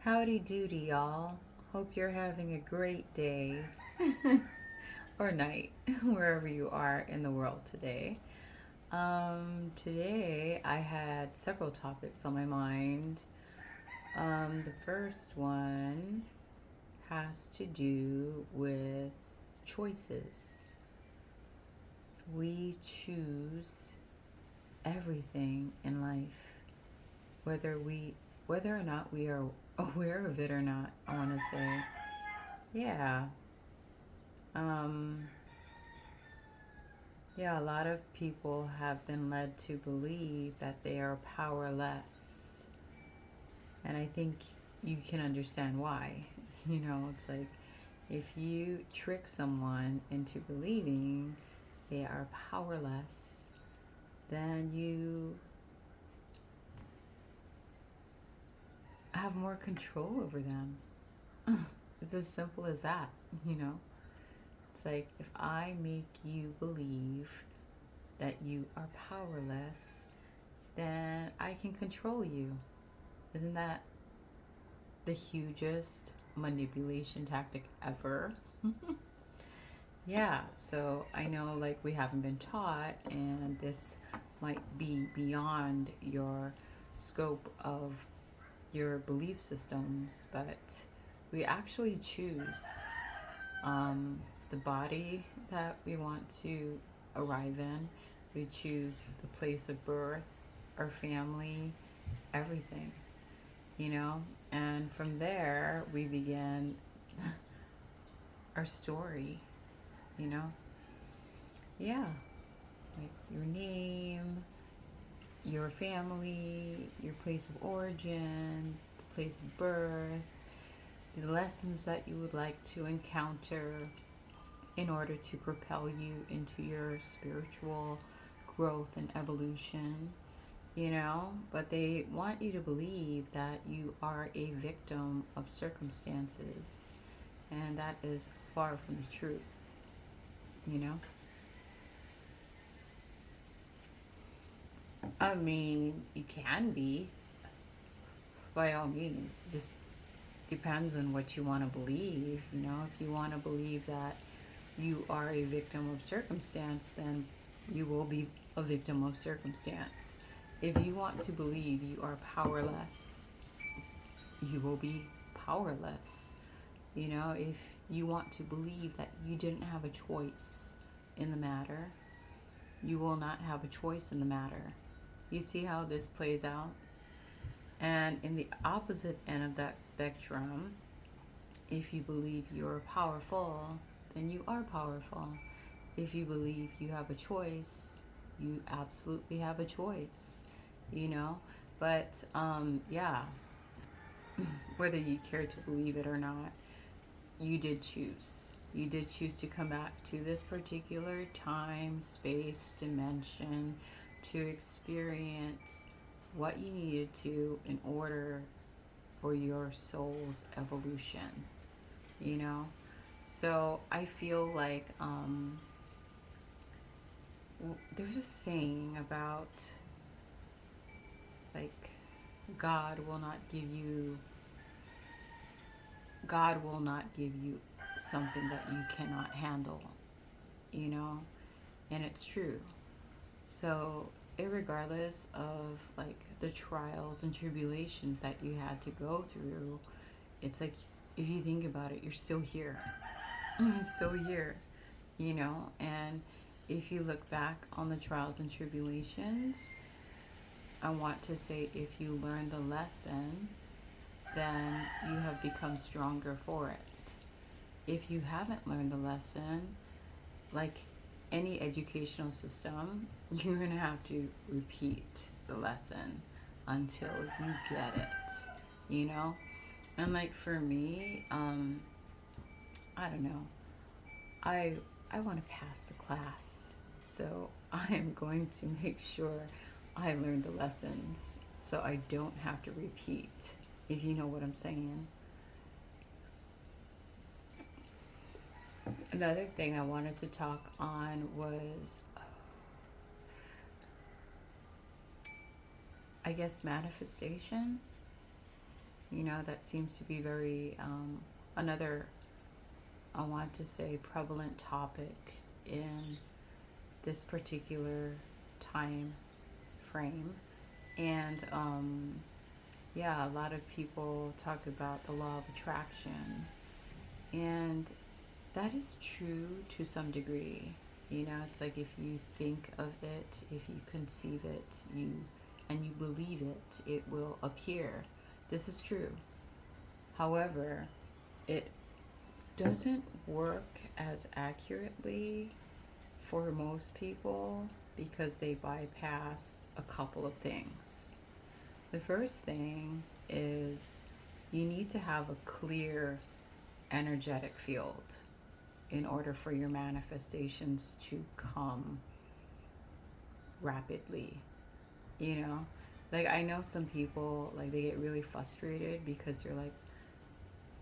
Howdy doody, y'all. Hope you're having a great day or night, wherever you are in the world today. Today I had several topics on my mind. The first one has to do with choices. We choose everything in life, whether we whether or not we are aware of it or not, I want to say. Yeah. Um, yeah, a lot of people have been led to believe that they are powerless. And I think you can understand why. It's like if you trick someone into believing they are powerless, then you have more control over them. It's as simple as that, you know? It's like if I make you believe that you are powerless, then I can control you. Isn't that the hugest manipulation tactic ever? Yeah, so I know like we haven't been taught, and this might be beyond your scope of your belief systems, but we actually choose the body that we want to arrive in. We choose the place of birth, our family, everything, you know? And from there, we begin our story, you know? Yeah, like your name, your family, your place of origin, the place of birth, the lessons that you would like to encounter in order to propel you into your spiritual growth and evolution, but they want you to believe that you are a victim of circumstances, and that is far from the truth, you know? I mean, you can be, by all means. It just depends on what you want to believe, If you want to believe that you are a victim of circumstance, then you will be a victim of circumstance. If you want to believe you are powerless, you will be powerless. If you want to believe that you didn't have a choice in the matter, you will not have a choice in the matter. You see how this plays out? And in the opposite end of that spectrum, if you believe you're powerful, then you are powerful. If you believe you have a choice, you absolutely have a choice, you know? But yeah, whether you care to believe it or not, you did choose. You did choose to come back to this particular time, space, dimension to experience what you needed to in order for your soul's evolution, you know? So I feel like there's a saying about like God will not give you God will not give you something that you cannot handle, you know? And it's true. So, irregardless of like the trials and tribulations that you had to go through, it's like if you think about it, you're still here. You're still here, And if you look back on the trials and tribulations, I want to say if you learn the lesson, then you have become stronger for it. If you haven't learned the lesson, like any educational system, you're going to have to repeat the lesson until you get it, you know? And like for me, I don't know. I I want to pass the class. So I am going to make sure I learn the lessons so I don't have to repeat, if you know what I'm saying. Another thing I wanted to talk on was, I guess, manifestation. That seems to be very, another, I want to say, prevalent topic in this particular time frame. And yeah, a lot of people talk about the law of attraction. And that is true to some degree. It's like if you think of it, if you conceive it, and you believe it, it will appear. This is true. However, it doesn't work as accurately for most people because they bypass a couple of things. The first thing is you need to have a clear energetic field in order for your manifestations to come rapidly. You know, like I know some people, like they get really frustrated because they're like,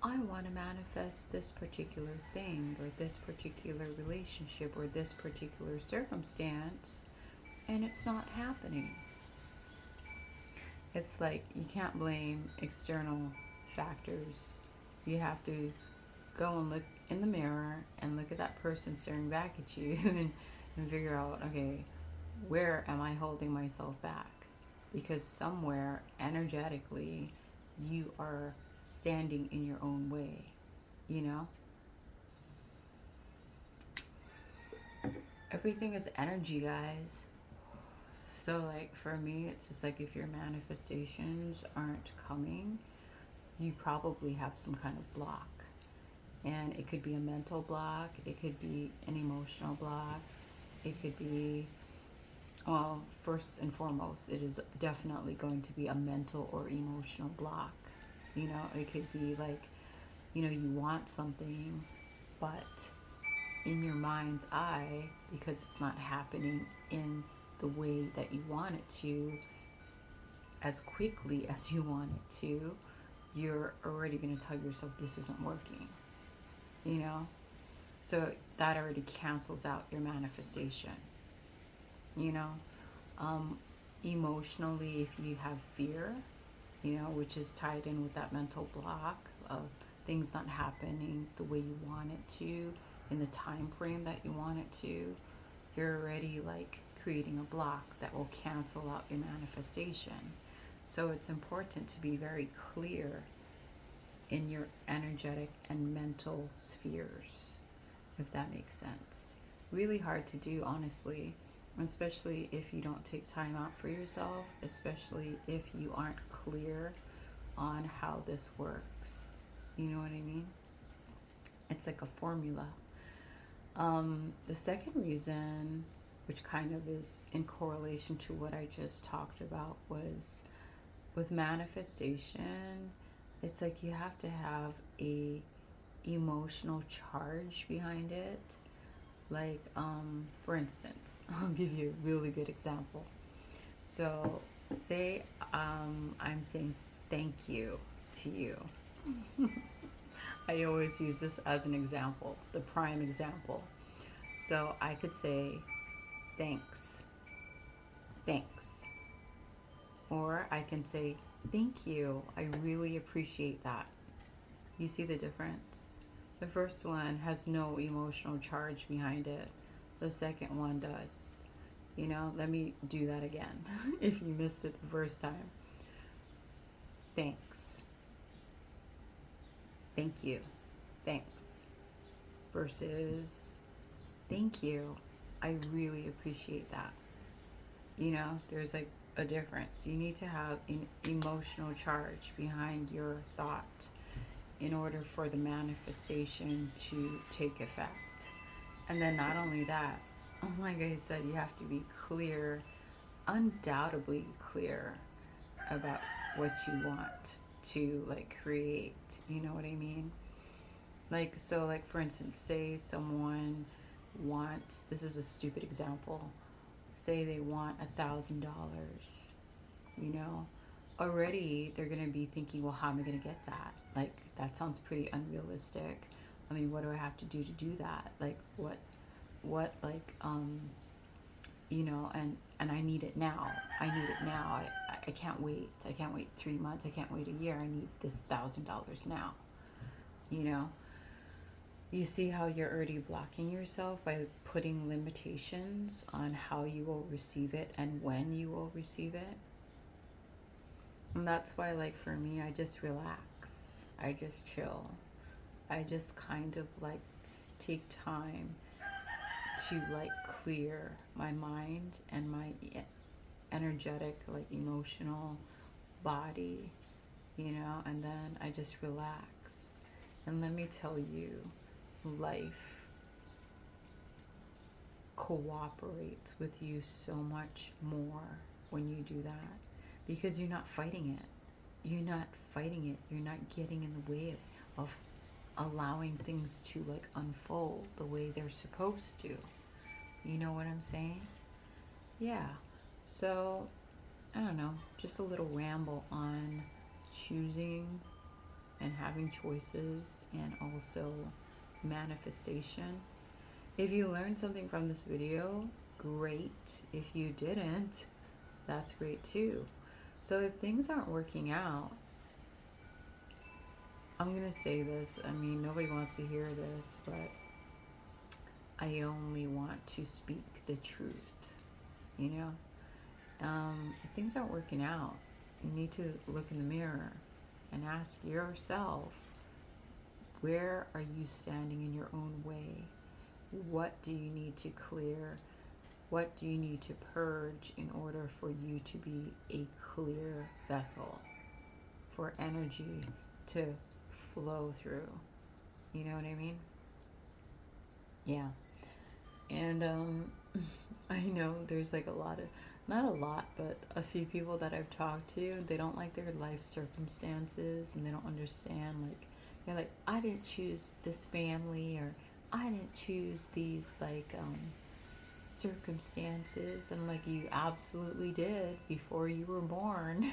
I want to manifest this particular thing or this particular relationship or this particular circumstance, and it's not happening. It's like you can't blame external factors. You have to go and look in the mirror and look at that person staring back at you and figure out, okay, where am I holding myself back? Because somewhere energetically you are standing in your own way, you know? Everything is energy, guys. So, like, for me, it's just like if your manifestations aren't coming, you probably have some kind of block. And it could be a mental block, it could be an emotional block, it could be, well, first and foremost, it is definitely going to be a mental or emotional block. It could be like, you want something, but in your mind's eye, because it's not happening in the way that you want it to, as quickly as you want it to, you're already going to tell yourself this isn't working, you know? So that already cancels out your manifestation, you know? Emotionally, if you have fear, which is tied in with that mental block of things not happening the way you want it to, in the time frame that you want it to, you're already like creating a block that will cancel out your manifestation. So it's important to be very clear in your energetic and mental spheres, if that makes sense. Really hard to do, honestly, especially if you don't take time out for yourself, especially if you aren't clear on how this works. You know what I mean? It's like a formula. The second reason, which kind of is in correlation to what I just talked about, was with manifestation, it's like you have to have a emotional charge behind it. Like, for instance, I'll give you a really good example. So, say I'm saying thank you to you. I always use this as an example, the prime example. So I could say thanks, thanks. Or I can say thank you, I really appreciate that. You see the difference? The first one has no emotional charge behind it. The second one does. Let me do that again if you missed it the first time. Thanks. Thank you. Thanks. Versus thank you. I really appreciate that. There's like a difference. You need to have an emotional charge behind your thought in order for the manifestation to take effect. And then not only that, like I said, you have to be clear, undoubtedly clear about what you want to like create. You know what I mean? Like, so like for instance, say someone wants, this is a stupid example, say they want $1,000, you know, already they're going to be thinking, well, how am I going to get that? Like, that sounds pretty unrealistic. I mean, what do I have to do that? Like, what, like, and I need it now. I need it now. I can't wait. I can't wait 3 months. I can't wait a year. I need this $1,000 now. You know, you see how you're already blocking yourself by putting limitations on how you will receive it and when you will receive it. And that's why, like, for me, I just relax. I just chill. I just kind of like take time to like clear my mind and my energetic, like emotional body, and then I just relax. And let me tell you, life cooperates with you so much more when you do that, because you're not fighting it. You're not fighting it. You're not getting in the way of allowing things to like unfold the way they're supposed to. You know what I'm saying? Yeah. So, I don't know, just a little ramble on choosing and having choices, and also manifestation. If you learned something from this video, great. If you didn't, that's great too. So if things aren't working out, I'm going to say this. I mean, nobody wants to hear this, but I only want to speak the truth, you know? If things aren't working out, you need to look in the mirror and ask yourself, where are you standing in your own way? What do you need to clear? What do you need to purge in order for you to be a clear vessel for energy to flow through? You know what I mean? Yeah. And I know there's like a lot of, not a lot, but a few people that I've talked to, they don't like their life circumstances, and they don't understand. Like, they're like, I didn't choose this family, or I didn't choose these like circumstances. And like, you absolutely did. Before you were born,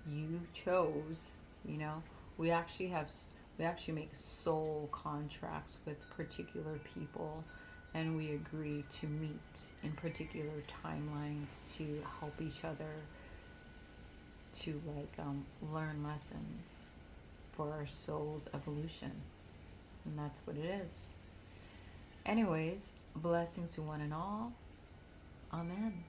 you chose. You know, we actually have we actually make soul contracts with particular people, and we agree to meet in particular timelines to help each other to like learn lessons for our soul's evolution. And that's what it is. Anyways, blessings to one and all. Amen.